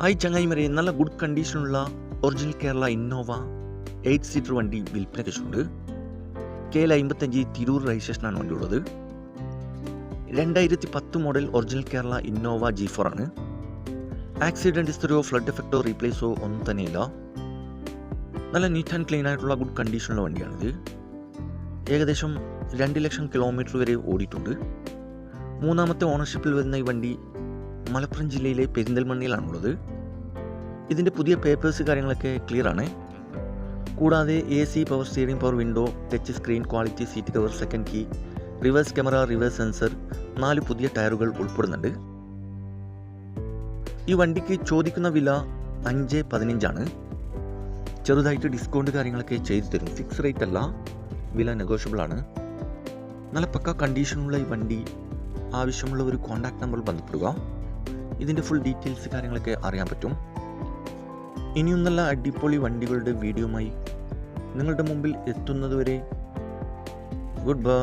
ആയി ചങ്ങായിമാരെ, നല്ല ഗുഡ് കണ്ടീഷനുള്ള ഒറിജിനൽ കേരള ഇന്നോവ 8 സീറ്റർ വണ്ടി വിൽപ്പനയ്ക്ക് വെച്ചിട്ടുണ്ട്. KL55 തിരൂർ രജിസ്ട്രേഷനാണ് വണ്ടി ഉള്ളത്. 2010 model original Kerala Innova G4 ആണ്. ആക്സിഡൻറ്റ് ഹിസ്റ്ററിയോ ഫ്ലഡ് എഫക്റ്റോ റീപ്ലേസോ ഒന്നും തന്നെയില്ല. നല്ല നീറ്റ് ആൻഡ് ക്ലീൻ ആയിട്ടുള്ള ഗുഡ് കണ്ടീഷനുള്ള വണ്ടിയാണിത്. ഏകദേശം 2 ലക്ഷം കിലോമീറ്റർ വരെ ഓടിയിട്ടുണ്ട്. മൂന്നാമത്തെ ഓണർഷിപ്പിൽ വരുന്ന ഈ വണ്ടി മലപ്പുറം ജില്ലയിലെ പെരിന്തൽമണ്ണയിലാണുള്ളത്. ഇതിൻ്റെ പുതിയ പേപ്പേഴ്സ് കാര്യങ്ങളൊക്കെ ക്ലിയർ ആണ്. കൂടാതെ AC, power steering, power window, touch screen, quality seat cover, second key, reverse camera, reverse sensor, 4 പുതിയ ടയറുകൾ ഉൾപ്പെടുന്നുണ്ട്. ഈ വണ്ടിക്ക് ചോദിക്കുന്ന വില 5.15 ആണ്. ചെറുതായിട്ട് ഡിസ്കൗണ്ട് കാര്യങ്ങളൊക്കെ ചെയ്തു തരും. ഫിക്സ് റേറ്റ് അല്ല, വില നെഗോഷ്യബിൾ ആണ്. നല്ല പക്ക കണ്ടീഷനുള്ള ഈ വണ്ടി ആവശ്യമുള്ള ഒരു കോൺടാക്ട് നമ്പറിൽ ബന്ധപ്പെടുക. ഇതിൻ്റെ ഫുൾ ഡീറ്റെയിൽസ് കാര്യങ്ങളൊക്കെ അറിയാൻ പറ്റും. ഇനിയും നല്ല അടിപൊളി വണ്ടികളുടെ വീഡിയോയുമായി നിങ്ങളുടെ മുമ്പിൽ എത്തുന്നതുവരെ ഗുഡ് ബൈ.